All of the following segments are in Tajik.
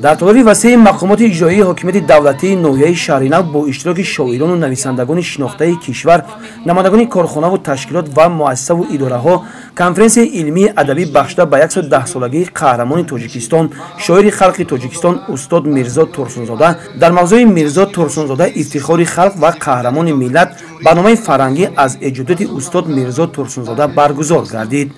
дар толаби васеи мақомоти иҷроии ҳокимияти давлатии ноҳияи шаҳри нав бо иштироки шоирону нависандагони шинохтаи кишвар, намояндагони корхонаву ташкилот ва муассисаву идораҳо конференсияи илмии адабӣ бахшида ба 110-солагии қаҳрамони тоҷикистон, шоири халқи тоҷикистон устод Мирзо Турсунзода дар мавзӯи Мирзо Турсунзода ифтихори халқ ва қаҳрамони миллат барномаи фарҳангӣ аз эҷодиёти устод Мирзо Турсунзода баргузор гардид.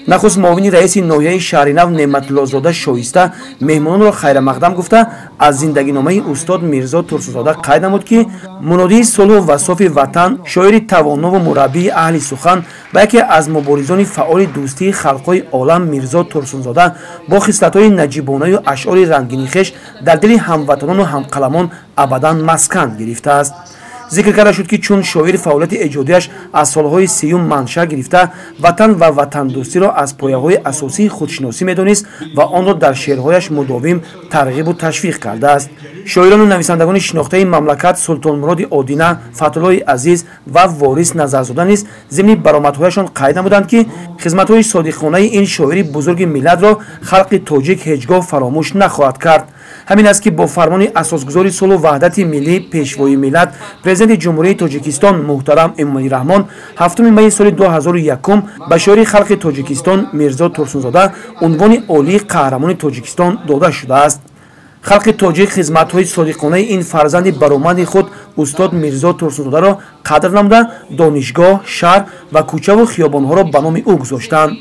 нахуст муовини раиси ноҳияи шаҳри нав Неъматуллозода шоиста меҳмононро хайрамақдам гуфта аз зиндагиномаи устод Мирзо Турсунзода қайд намуд ки мунодии сулҳу ва софи ватан, шоири тавонову мураббии аҳли сухан ва яке аз муборизони фаъоли дӯстии халқҳои олам Мирзо Турсунзода бо хислатҳои наҷибонаю ашъори рангини хеш дар дили ҳамватанону ҳамқаламон абадан маскан гирифтааст. зикр карда шуд ки чун шоир фаъолияти эҷодиаш аз солҳои 30 маншаъ гирифта ватан ва ватандӯстиро аз пояҳои асосии худшиносӣ медонист ва онро дар шеърҳояш мудовим тарғибу ташвиқ кардааст. шоирону нависандагони шинохтаи мамлакат Султонмуроди Одина, Фатҳуллои Азиз ва Ворис Назарзода низ зимни баромадҳояшон қайд намуданд ки хизматҳои содиқонаи ин шоири бузурги миллатро халқи тоҷик ҳеҷ гоҳ фаромӯш нахоҳад кард. ҳамин аст ки бо фармони асосгузори сулҳу ваҳдати миллӣ пешвои миллат президенти ҷумҳурияи тоҷикистон муҳтарам Эмомалӣ Раҳмон 7 майи соли 2001 ба шоири халқи тоҷикистон Мирзо Турсунзода унвони олии қаҳрамони тоҷикистон дода шудааст. халқи тоҷик хизматҳои содиқонаи ин фарзанди баромади худ устод Мирзо Турсунзодаро қадр намуда донишгоҳ, шаҳр ва кӯчаву хиёбонҳоро ба номи ӯ гузоштанд.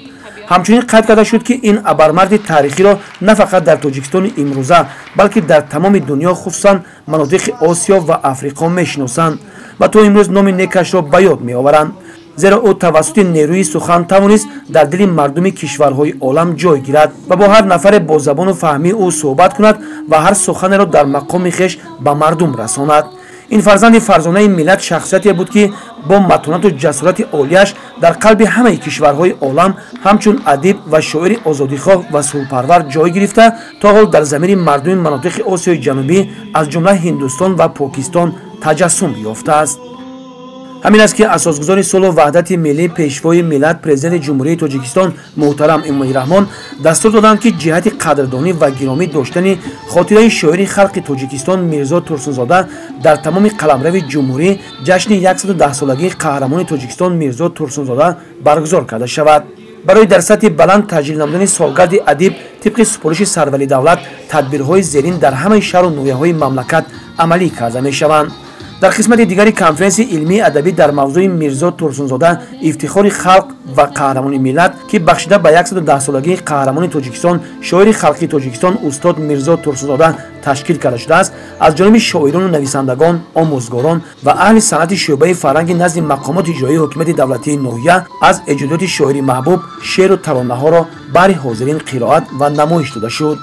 ҳамчунин қайд карда шуд ки ин абармарди таърихиро на фақат дар тоҷикистони имрӯза, балки дар тамоми дунё, хусусан манотиқи Осиё ва Африқо мешиносанд ва то имрӯз номи некашро ба ёд меоваранд, зеро ӯ тавассути нерӯи сухан тавонист дар дили мардуми кишварҳои олам ҷой гирад ва бо ҳар нафаре бо забону фаҳмии ӯ суҳбат кунад ва ҳар суханеро дар мақоми хеш ба мардум расонад. ин фарзанди фарзонаи миллат шахсияте буд ки бо матонату ҷасорати олияш дар қалби ҳамаи кишварҳои олам ҳамчун адиб ва шоири озодихоҳ ва сулҳпарвар ҷой гирифта то ҳол дар замири мардуми манотиқи Осиёи ҷанубӣ аз ҷумла Ҳиндустон ва Покистон таҷассум ёфтааст. ҳамин аст ки асосгузори сулҳу ваҳдати миллӣ пешвои миллат президенти ҷумҳурияи тоҷикистон муҳтарам Эмомалӣ Раҳмон дастур доданд ки ҷиҳати қадрдонӣ ва гиромӣ доштани хотираи шоири халқи тоҷикистон Мирзо Турсунзода дар тамоми қаламрави ҷумҳурӣ ҷашни 110-солагии қаҳрамони тоҷикистон Мирзо Турсунзода баргузор карда шавад. барои дар сатҳи баланд таҷлил намудани солгарди адиб тибқи супориши сарвали давлат тадбирҳои зерин дар ҳамаи шаҳру ноҳияҳои мамлакат амалӣ карда мешаванд. дар қисмати дигари конференсияи илмии адабӣ дар мавзӯи Мирзо Турсунзода ифтихори халқ ва қаҳрамони миллат ки бахшида ба 110-солагии қаҳрамони тоҷикистон шоири халқи тоҷикистон устод Мирзо Турсунзода ташкил карда шудааст, аз ҷониби шоирону нависандагон, омӯзгорон ва аҳли санъати шӯъбаи фарҳангӣ назди мақомоти иҷроии ҳокимияти давлатии ноҳия аз эҷодиёти шоири маҳбуб шеъру таронаҳоро баҳри ҳозирин қироат ва намоиш дода шуд.